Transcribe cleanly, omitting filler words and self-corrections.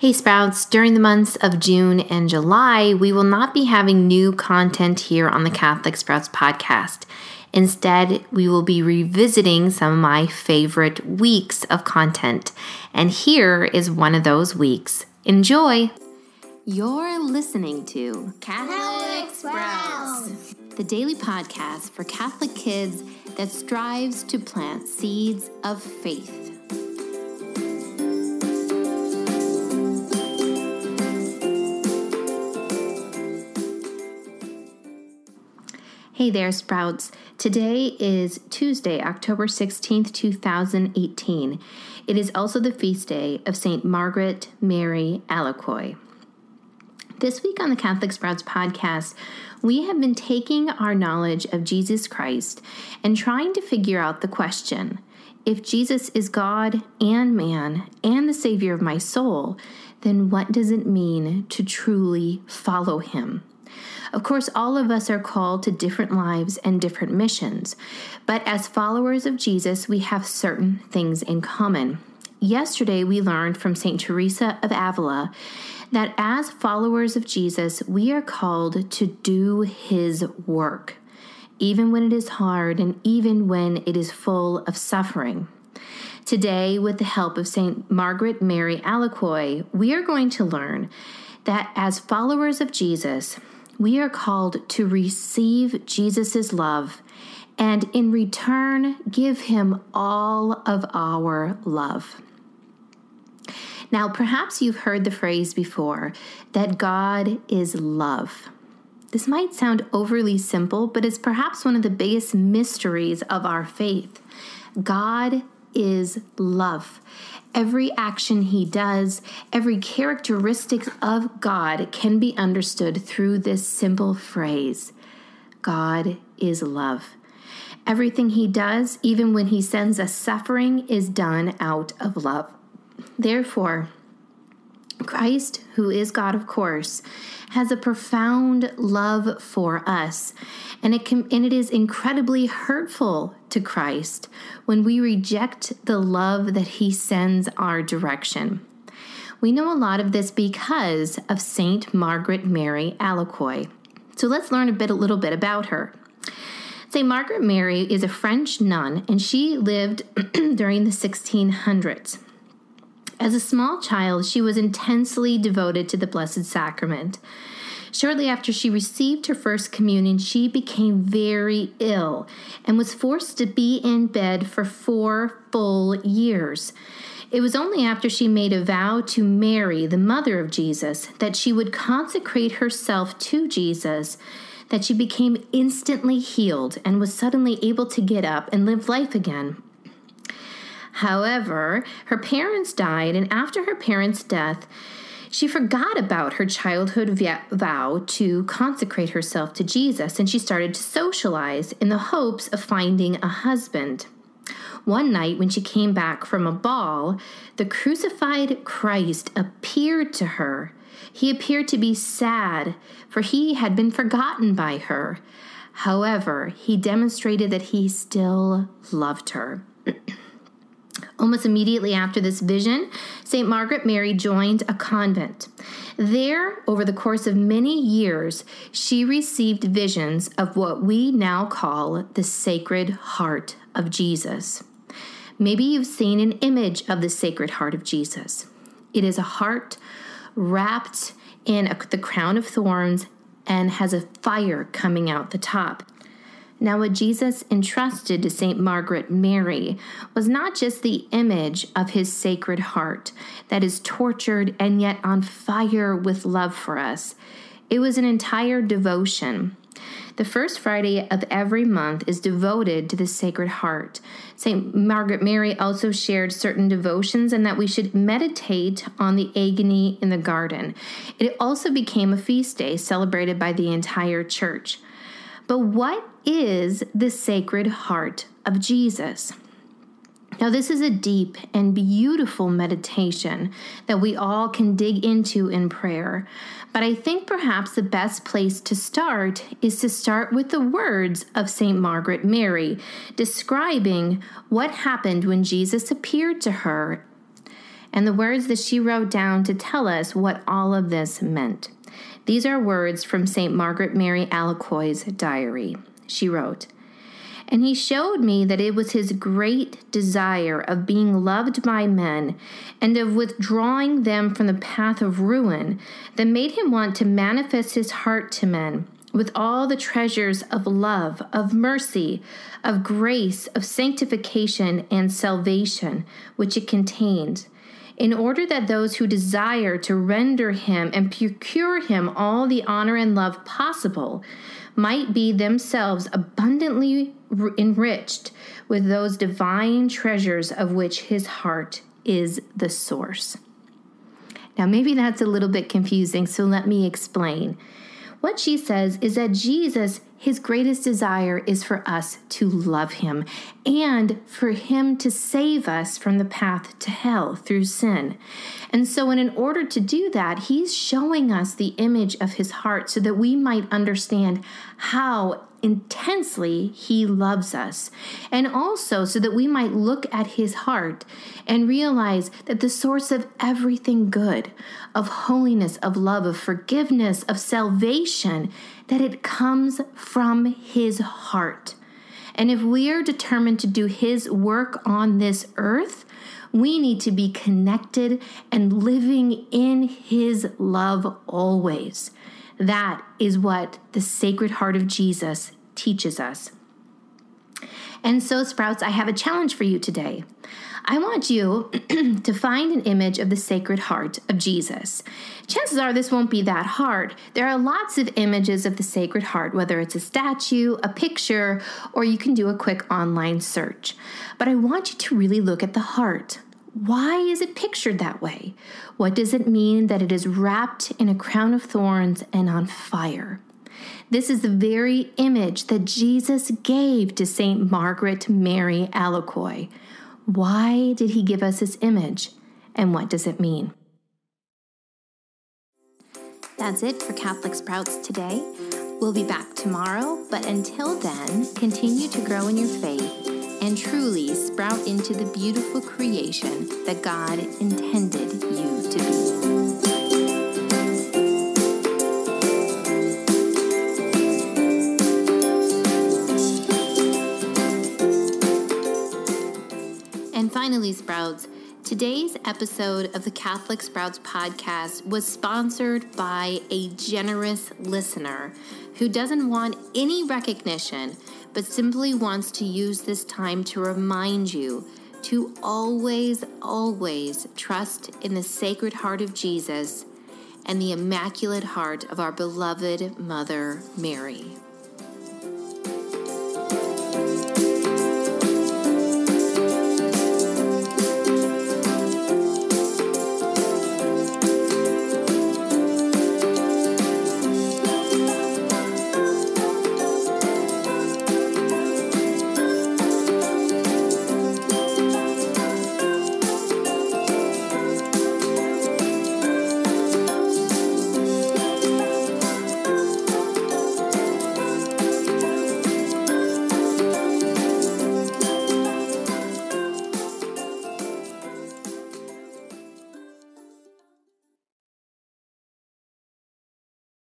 Hey Sprouts, during the months of June and July, we will not be having new content here on the Catholic Sprouts podcast. Instead, we will be revisiting some of my favorite weeks of content. And here is one of those weeks. Enjoy! You're listening to Catholic Sprouts, the daily podcast for Catholic kids that strives to plant seeds of faith. Hey there, Sprouts. Today is Tuesday, October 16th, 2018. It is also the feast day of St. Margaret Mary Alacoque. This week on the Catholic Sprouts podcast, we have been taking our knowledge of Jesus Christ and trying to figure out the question, if Jesus is God and man and the Savior of my soul, then what does it mean to truly follow him? Of course, all of us are called to different lives and different missions, but as followers of Jesus, we have certain things in common. Yesterday, we learned from St. Teresa of Avila that as followers of Jesus, we are called to do his work, even when it is hard and even when it is full of suffering. Today, with the help of St. Margaret Mary Alacoque, we are going to learn that as followers of Jesus, we are called to receive Jesus' love and in return give him all of our love. Now, perhaps you've heard the phrase before that God is love. This might sound overly simple, but it's perhaps one of the biggest mysteries of our faith. God is love. Every action he does, every characteristic of God can be understood through this simple phrase, God is love. Everything he does, even when he sends us suffering, is done out of love. Therefore, Christ, who is God, of course, has a profound love for us, and it is incredibly hurtful to Christ when we reject the love that he sends our direction. We know a lot of this because of Saint Margaret Mary Alacoque. So let's learn a little bit about her. Saint Margaret Mary is a French nun, and she lived during the 1600s. As a small child, she was intensely devoted to the Blessed Sacrament. Shortly after she received her first communion, she became very ill and was forced to be in bed for 4 full years. It was only after she made a vow to Mary, the mother of Jesus, that she would consecrate herself to Jesus, that she became instantly healed and was suddenly able to get up and live life again. However, her parents died, and after her parents' death, she forgot about her childhood vow to consecrate herself to Jesus, and she started to socialize in the hopes of finding a husband. One night, when she came back from a ball, the crucified Christ appeared to her. He appeared to be sad, for he had been forgotten by her. However, he demonstrated that he still loved her. Almost immediately after this vision, St. Margaret Mary joined a convent. There, over the course of many years, she received visions of what we now call the Sacred Heart of Jesus. Maybe you've seen an image of the Sacred Heart of Jesus. It is a heart wrapped in the crown of thorns and has a fire coming out the top. Now, what Jesus entrusted to St. Margaret Mary was not just the image of his Sacred Heart that is tortured and yet on fire with love for us. It was an entire devotion. The first Friday of every month is devoted to the Sacred Heart. St. Margaret Mary also shared certain devotions and that we should meditate on the agony in the garden. It also became a feast day celebrated by the entire church. But what is the Sacred Heart of Jesus? Now, this is a deep and beautiful meditation that we all can dig into in prayer. But I think perhaps the best place to start is to start with the words of St. Margaret Mary, describing what happened when Jesus appeared to her and the words that she wrote down to tell us what all of this meant. These are words from St. Margaret Mary Alacoque's diary. She wrote, "And he showed me that it was his great desire of being loved by men and of withdrawing them from the path of ruin that made him want to manifest his heart to men with all the treasures of love, of mercy, of grace, of sanctification and salvation which it contained, in order that those who desire to render him and procure him all the honor and love possible might be themselves abundantly enriched with those divine treasures of which his heart is the source." Now, maybe that's a little bit confusing, so let me explain. What she says is that Jesus, his greatest desire is for us to love him and for him to save us from the path to hell through sin. And so in order to do that, he's showing us the image of his heart so that we might understand how intensely he loves us, and also so that we might look at his heart and realize that the source of everything good, of holiness, of love, of forgiveness, of salvation, that it comes from his heart. And if we are determined to do his work on this earth, we need to be connected and living in his love always. That is what the Sacred Heart of Jesus teaches us. And so, Sprouts, I have a challenge for you today. I want you to find an image of the Sacred Heart of Jesus. Chances are this won't be that hard. There are lots of images of the Sacred Heart, whether it's a statue, a picture, or you can do a quick online search. But I want you to really look at the heart. Why is it pictured that way? What does it mean that it is wrapped in a crown of thorns and on fire? This is the very image that Jesus gave to St. Margaret Mary Alacoque. Why did he give us this image, and what does it mean? That's it for Catholic Sprouts today. We'll be back tomorrow, but until then, continue to grow in your faith and truly sprout into the beautiful creation that God intended you to be. And finally, Sprouts, today's episode of the Catholic Sprouts podcast was sponsored by a generous listener who doesn't want any recognition, but simply wants to use this time to remind you to always, always trust in the Sacred Heart of Jesus and the Immaculate Heart of our beloved Mother Mary.